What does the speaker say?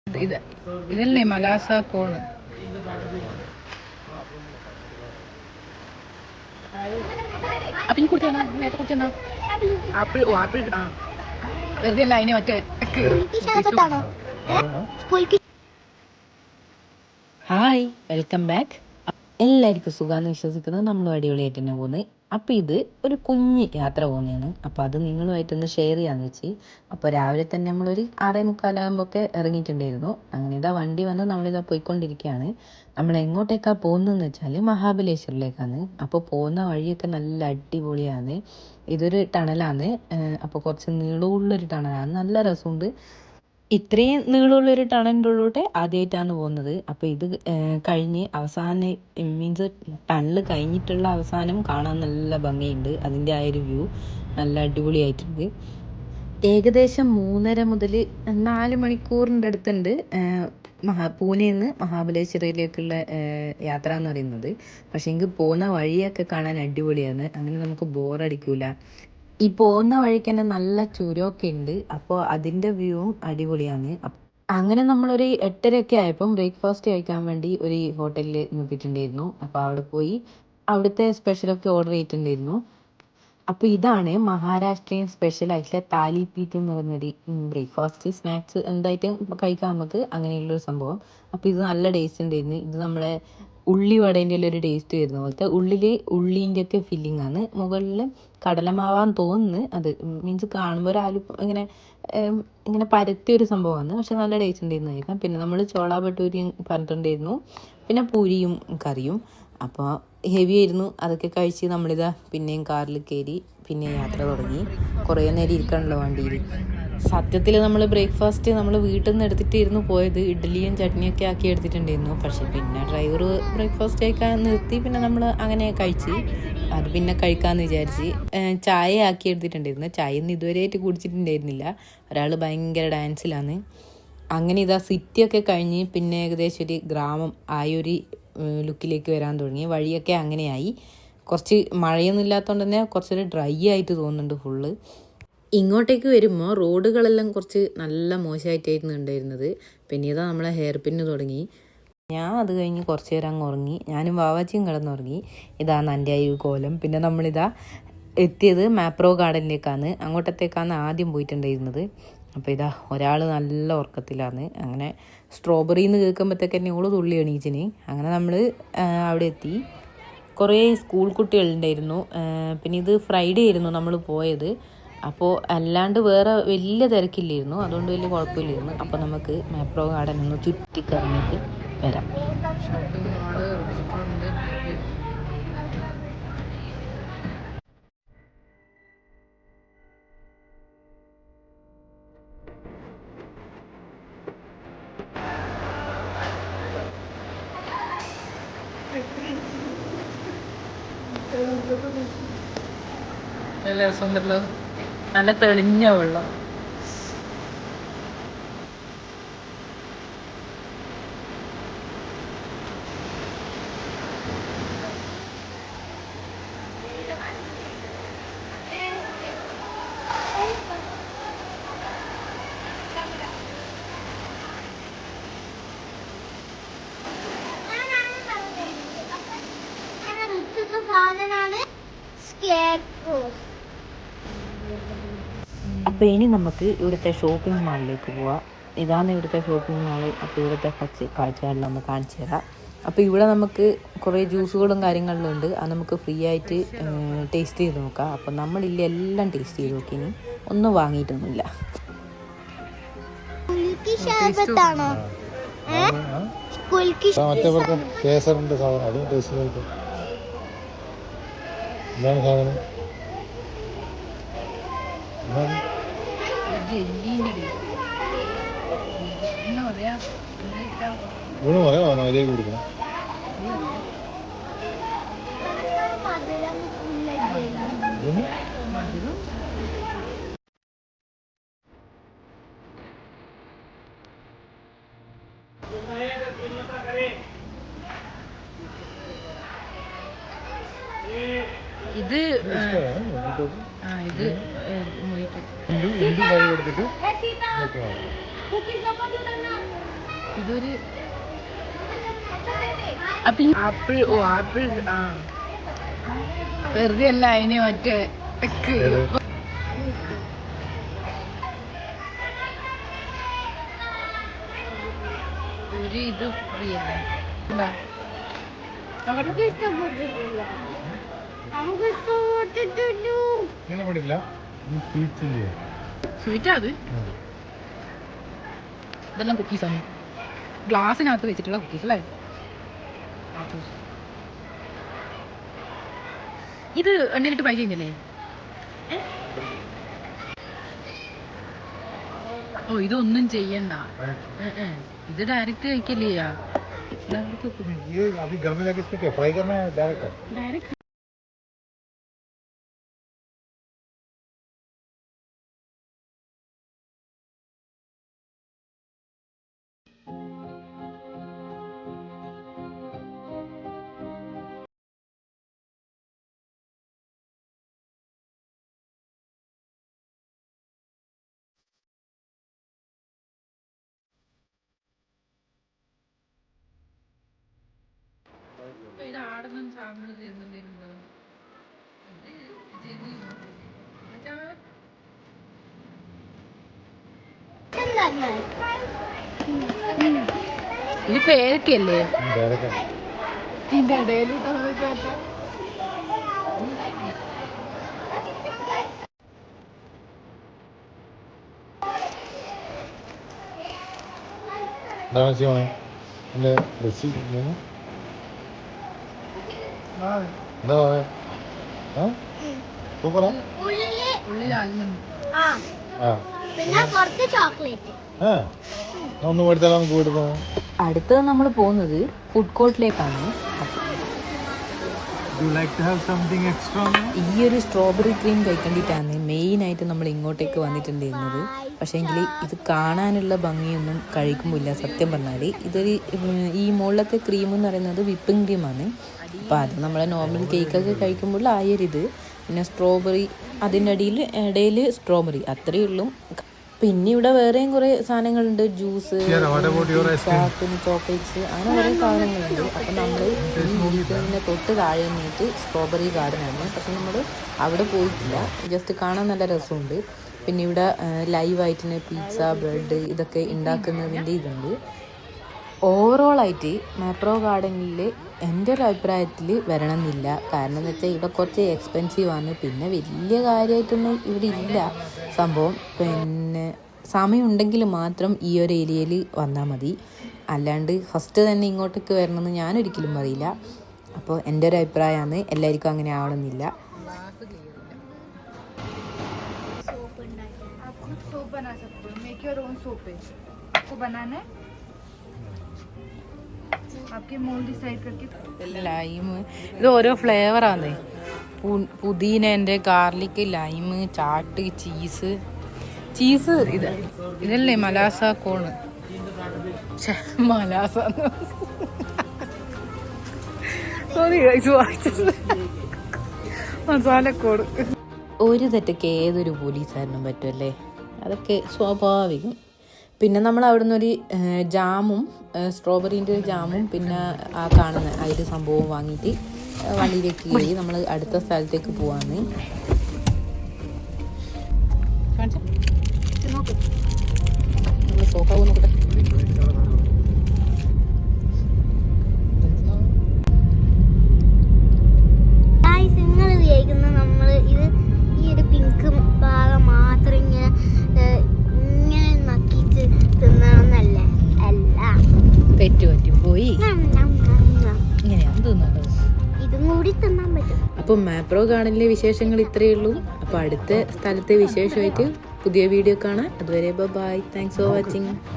ഇതല്ലേ മലാസ കോണ്. അപ്പൊ ഈ കുടിച്ചാ നേരത്തെ കുടിച്ചാ ആപ്പിൾ ആപ്പിൾ വെറുതെ അല്ല അതിന് മറ്റേ ഹായ്, വെൽക്കം ബാക്ക്. എല്ലാവർക്കും സുഖമാണെന്ന് വിശ്വസിക്കുന്നത്. നമ്മളും അടിപൊളിയായിട്ട് തന്നെ പോകുന്നത്. അപ്പോൾ ഇത് ഒരു കുഞ്ഞ് യാത്ര പോകുന്നതാണ്. അപ്പോൾ അത് നിങ്ങളുമായിട്ടൊന്ന് ഷെയർ ചെയ്യാമെന്ന് വെച്ച്. അപ്പോൾ രാവിലെ തന്നെ നമ്മളൊരു 6:45 ഇറങ്ങിയിട്ടുണ്ടായിരുന്നു. അങ്ങനെ ഇതാ വണ്ടി വന്ന് നമ്മളിതാ പോയിക്കൊണ്ടിരിക്കുകയാണ്. നമ്മൾ എങ്ങോട്ടേക്കാണ് പോകുന്നതെന്ന് വെച്ചാൽ മഹാബലേശ്വറിലേക്കാണ്. അപ്പോൾ പോകുന്ന വഴിയൊക്കെ നല്ല അടിപൊളിയാണ്. ഇതൊരു ടണലാണ്. അപ്പോൾ കുറച്ച് നീളമുള്ളൊരു ടണലാണ്. നല്ല രസമുണ്ട്. ഇത്രയും നീളമുള്ളൊരു ടണലിൻ്റെ ഉള്ളിലൂടെ ആദ്യമായിട്ടാണ് പോകുന്നത്. അപ്പോൾ ഇത് കഴിഞ്ഞ് അവസാനം മീൻസ് ടണൽ കഴിഞ്ഞിട്ടുള്ള അവസാനം കാണാൻ നല്ല ഭംഗിയുണ്ട്. അതിൻ്റെ ആ ഒരു വ്യൂ നല്ല അടിപൊളിയായിട്ടുണ്ട്. ഏകദേശം 3:30 മുതൽ 4 മണിക്കൂറിൻ്റെ അടുത്തുണ്ട് പൂനെയിൽ നിന്ന് മഹാബലേശ്വരയിലേക്കുള്ള യാത്ര എന്ന് പറയുന്നത്. പക്ഷേ എങ്കിൽ പോകുന്ന വഴിയൊക്കെ കാണാൻ അടിപൊളിയാണ്. അങ്ങനെ നമുക്ക് ബോറടിക്കൂല. ഈ പോകുന്ന വഴിക്ക് തന്നെ നല്ല ചുരമൊക്കെ ഉണ്ട്. അപ്പോൾ അതിൻ്റെ വ്യൂവും അടിപൊളിയാണ്. അങ്ങനെ നമ്മളൊരു 8:30 ആയപ്പം ബ്രേക്ക്ഫാസ്റ്റ് കഴിക്കാൻ വേണ്ടി ഒരു ഹോട്ടലിൽ നിർത്തിയിട്ടുണ്ടായിരുന്നു. അപ്പോൾ അവിടെ പോയി അവിടുത്തെ സ്പെഷ്യലൊക്കെ ഓർഡർ ചെയ്തിട്ടുണ്ടായിരുന്നു. അപ്പോൾ ഇതാണ് മഹാരാഷ്ട്രീയൻ സ്പെഷ്യൽ ആയിട്ടുള്ള താലി പീറ്റ് എന്ന് പറയുന്നൊരു ബ്രേക്ക്ഫാസ്റ്റ് സ്നാക്സ് എന്തായിട്ടും കഴിക്കാം നമുക്ക്. അങ്ങനെയുള്ളൊരു സംഭവം. അപ്പോൾ ഇത് നല്ല ടേസ്റ്റ് ഉണ്ടായിരുന്നു. ഇത് നമ്മളെ ഉള്ളി വടേൻ്റെ ഒരു ടേസ്റ്റ് വരുന്ന പോലത്തെ ഉള്ളിൽ ഉള്ളീൻ്റെ ഒക്കെ ഫില്ലിംഗ് ആണ്. മുകളിൽ കടലമാവാന്ന് തോന്നുന്നു. അത് മീൻസ് കാണുമ്പോൾ ഒരു ആലു ഇങ്ങനെ പരത്തിയൊരു സംഭവമാണ്. പക്ഷെ നല്ല ടേസ്റ്റ് ഉണ്ടായിരുന്നു കഴിക്കാം. പിന്നെ നമ്മൾ ചോള ഭട്ടൂരിയും പറഞ്ഞിട്ടുണ്ടായിരുന്നു. പിന്നെ പൂരിയും കറിയും. അപ്പോൾ ഹെവി ആയിരുന്നു. അതൊക്കെ കഴിച്ച് നമ്മളിതാ പിന്നെയും കാറിൽ കയറി പിന്നെ യാത്ര തുടങ്ങി. കുറേ നേരം ഇരിക്കണല്ലോ വണ്ടിയിൽ. സത്യത്തിൽ നമ്മൾ ബ്രേക്ക്ഫാസ്റ്റ് നമ്മൾ വീട്ടിൽ നിന്ന് എടുത്തിട്ടായിരുന്നു പോയത്. ഇഡ്ഡലിയും ചട്നിയൊക്കെ ആക്കി എടുത്തിട്ടുണ്ടായിരുന്നു. പക്ഷെ പിന്നെ ഡ്രൈവർ ബ്രേക്ക്ഫാസ്റ്റ് കഴിക്കാൻ നിർത്തി. പിന്നെ നമ്മൾ അങ്ങനെ കഴിച്ച് അത് പിന്നെ കഴിക്കാമെന്ന് വിചാരിച്ച് ചായ ആക്കി എടുത്തിട്ടുണ്ടായിരുന്നു. ചായ ഒന്നും ഇതുവരെയായിട്ട് കുടിച്ചിട്ടുണ്ടായിരുന്നില്ല. ഒരാൾ ഭയങ്കര ഡാൻസിലാണ്. അങ്ങനെ ഇതാ സിറ്റിയൊക്കെ കഴിഞ്ഞ് പിന്നെ ഏകദേശം ഒരു ഗ്രാമം ആയൊരു ലുക്കിലേക്ക് വരാൻ തുടങ്ങി. വഴിയൊക്കെ അങ്ങനെയായി. കുറച്ച് മഴയൊന്നും ഇല്ലാത്തതുകൊണ്ട് തന്നെ കുറച്ചൊരു ഡ്രൈ ആയിട്ട് തോന്നുന്നുണ്ട് ഫുള്ള്. ഇങ്ങോട്ടേക്ക് വരുമ്പോൾ റോഡുകളെല്ലാം കുറച്ച് നല്ല മോശമായിട്ടായിരുന്നു ഉണ്ടായിരുന്നത്. പിന്നെ ഇതാ നമ്മളെ ഹെയർ പിന്ന് തുടങ്ങി. ഞാൻ അത് കഴിഞ്ഞ് കുറച്ച് നേരം അങ്ങ് ഉറങ്ങി. ഞാനും വാവാച്ചിയും കിടന്നുറങ്ങി. ഇതാണ് എൻ്റെ ആ കോലം. പിന്നെ നമ്മളിതാ എത്തിയത് മാപ്രോ ഗാർഡനിലേക്കാണ്. അങ്ങോട്ടത്തേക്കാണ് ആദ്യം പോയിട്ടുണ്ടായിരുന്നത്. അപ്പോൾ ഇതാ ഒരാൾ നല്ല ഉറക്കത്തിലാണ്. അങ്ങനെ സ്ട്രോബെറിന്ന് കേൾക്കുമ്പോഴത്തേക്ക് തന്നെ ഓള് തുള്ളി എണീച്ചിന്. അങ്ങനെ നമ്മൾ അവിടെ എത്തി. കുറേ സ്കൂൾ കുട്ടികളുണ്ടായിരുന്നു. പിന്നെ ഇത് ഫ്രൈഡേ ആയിരുന്നു നമ്മൾ പോയത്. അപ്പോൾ അല്ലാണ്ട് വേറെ വലിയ തിരക്കില്ലായിരുന്നു. അതുകൊണ്ട് വലിയ കുഴപ്പമില്ലായിരുന്നു. അപ്പോൾ നമുക്ക് മാപ്രോ ഗാർഡൻ ഒന്ന് ചുറ്റിക്കറങ്ങിയിട്ട് വരാം. നല്ല രസമുണ്ടല്ലോ. നല്ല തെളിഞ്ഞ വെള്ളം. അപ്പോൾ ഇനി നമുക്ക് ഇവിടുത്തെ ഷോപ്പിംഗ് മാളിലേക്ക് പോവാം. ഇതാണ് ഇവിടുത്തെ ഷോപ്പിംഗ് മാള്. അപ്പോൾ ഇവിടുത്തെ കുറച്ച് കാഴ്ചകളെല്ലാം ഒന്ന് കാണിച്ചു തരാം. അപ്പോൾ ഇവിടെ നമുക്ക് കുറേ ജ്യൂസുകളും കാര്യങ്ങളിലും ഉണ്ട്. അത് നമുക്ക് ഫ്രീ ആയിട്ട് ടേസ്റ്റ് ചെയ്ത് നോക്കാം. അപ്പോൾ നമ്മളില്ല എല്ലാം ടേസ്റ്റ് ചെയ്ത് നോക്കിനി ഒന്നും വാങ്ങിയിട്ടൊന്നുമില്ല. കേസറിന്റെ സാധനം അതും ടേസ്റ്റ് ചെയ്തു. എന്താണ് സാധനം? ഊണ് പറയാമോ? അതിലേക്ക് കൊടുക്കണം. ഇത് ഇത് കൊടുത്തിട്ട് ഇതൊരു ആപ്പിൾ. ഓ ആപ്പിൾ. ആ വെറുതെ അല്ല അതിന് മറ്റേ ഒരു ഇത് ഫ്രീ അല്ലേ? ഇങ്ങനെ പാടില്ല. സ്വീറ്റാ അത്. ഇതെല്ലാം കുക്കീസാണ്, ഗ്ലാസ്സിനകത്ത് വെച്ചിട്ടുള്ള കുക്കീസ് അല്ലേ? ഇത് എണ്ണയിലിട്ട് ഫ്രൈ ചെയ്യുന്നില്ലേ? ഓ ഇതൊന്നും ചെയ്യണ്ട, ഇത് ഡയറക്റ്റ് കഴിക്കല്ലേ ചെയ്യാ. ये अभी घर में जाके इसको क्या फ्राई करना है डायरेक्ट? ഡയറക്റ്റ് ഇത് ആടുന്ന സാധനം ചെയ്യുന്നുണ്ടായിരുന്നു. ഇത് പേരക്കല്ലേ? डायरेक्ट ഇതിന്റെ ഇടയിൽ എന്താണ് ചെയ്യണേ? എൻ്റെ റെസി എന്താ സൂപ്പറാ. ഉള്ളിൽ ആൽമണ്ട്. ആ ഒന്ന് മേടിച്ചാലോ നമുക്ക് വീട്ടിൽ പോകാം. അടുത്തത് നമ്മൾ പോകുന്നത് ഫുഡ് കോർട്ടിലേക്കാണ്. ഈ ഒരു സ്ട്രോബെറി ക്രീം കഴിക്കേണ്ടിയിട്ടാണ് മെയിനായിട്ട് നമ്മൾ ഇങ്ങോട്ടേക്ക് വന്നിട്ടുണ്ടായിരുന്നത്. പക്ഷേങ്കിൽ ഇത് കാണാനുള്ള ഭംഗിയൊന്നും കഴിക്കുമ്പോൾ ഇല്ല സത്യം പറഞ്ഞാൽ. ഇതൊരു ഈ മുകളിലത്തെ ക്രീം എന്ന് പറയുന്നത് വിപ്പിംഗ് ക്രീമാണ്. അപ്പോൾ അത് നമ്മളെ നോർമൽ കേക്കൊക്കെ കഴിക്കുമ്പോൾ ആയൊരിത്, പിന്നെ സ്ട്രോബെറി അതിൻ്റെ ഇടയിൽ സ്ട്രോബെറി അത്രയേ ഉള്ളൂ. പിന്നെ ഇവിടെ വേറെയും കുറേ സാധനങ്ങളുണ്ട്, ജ്യൂസ്, പിന്നെ ചോക്ലേറ്റ്സ്, അങ്ങനെ കുറേ സാധനങ്ങളുണ്ട്. അപ്പം നമ്മൾ ഇതിൻ്റെ തൊട്ട് താഴെ നിന്നിട്ട് സ്ട്രോബെറി ഗാർഡനാണ്. പക്ഷെ നമ്മൾ അവിടെ പോയിട്ടില്ല, ജസ്റ്റ് കാണാൻ നല്ല രസമുണ്ട്. പിന്നെ ഇവിടെ ലൈവായിട്ട് പിസ്സ, ബ്രെഡ് ഇതൊക്കെ ഉണ്ടാക്കുന്നതിൻ്റെ ഇതുണ്ട്. ഓവറോളായിട്ട് മാപ്രോ ഗാർഡനിൽ എൻ്റെ ഒരു അഭിപ്രായത്തിൽ വരണമെന്നില്ല. കാരണം എന്ന് വെച്ചാൽ ഇവിടെ കുറച്ച് എക്സ്പെൻസീവ് ആണ്. പിന്നെ വലിയ കാര്യമായിട്ടൊന്നും ഇവിടെ ഇല്ല സംഭവം. പിന്നെ സമയമുണ്ടെങ്കിൽ മാത്രം ഈ ഒരു ഏരിയയിൽ വന്നാൽ മതി, അല്ലാണ്ട് ഫസ്റ്റ് തന്നെ ഇങ്ങോട്ടേക്ക് വരണമെന്ന് ഞാനൊരിക്കലും പറയില്ല. അപ്പോൾ എൻ്റെ ഒരു അഭിപ്രായമാണ്, എല്ലാവർക്കും അങ്ങനെ ആവണമെന്നില്ല. ലൈം ഇത് ഓരോ ഫ്ലേവറാണ്. പുതിനേൻ്റെ, ഗാർലിക്, ലൈം, ചാട്ട്, ചീസ് ഇതല്ലേ മലാസ കോണ്. മലാസ സോറി മസാലക്കോട്. ഒരു തെറ്റൊക്കെ ഏതൊരു പോലീസുകാരനും പറ്റുമല്ലേ, അതൊക്കെ സ്വാഭാവികം. പിന്നെ നമ്മൾ അവിടുന്ന് ഒരു ജാമും സ്ട്രോബെറീൻ്റെ ഒരു ജാമും പിന്നെ ആ കാണുന്ന ആ ഒരു സംഭവം വാങ്ങിയിട്ട് വണ്ടിയിലേക്ക് കയറി നമ്മൾ അടുത്ത സ്ഥലത്തേക്ക് പോവാന്ന്. സോഫ നോക്കട്ടെ. നിങ്ങൾ വിചാരിക്കുന്ന നമ്മൾ ഇത് ഈ ഒരു പിങ്ക് ഭാഗം മാത്രം ഇങ്ങനെ നക്കിച്ച് തിന്നണമെന്നല്ല, അല്ല പറ്റി പോയി ഇങ്ങനെയാണ് തിന്നേണ്ടത്. ഇതും കൂടി തിന്നാൻ പറ്റും. അപ്പം മാപ്രോ ഗാർഡനിലെ വിശേഷങ്ങൾ ഇത്രയേ ഉള്ളൂ. അപ്പോൾ അടുത്ത സ്ഥലത്തെ വിശേഷമായിട്ട് പുതിയ വീഡിയോ കാണാം. അതുവരെ ബൈ, താങ്ക്സ് ഫോർ വാച്ചിങ്.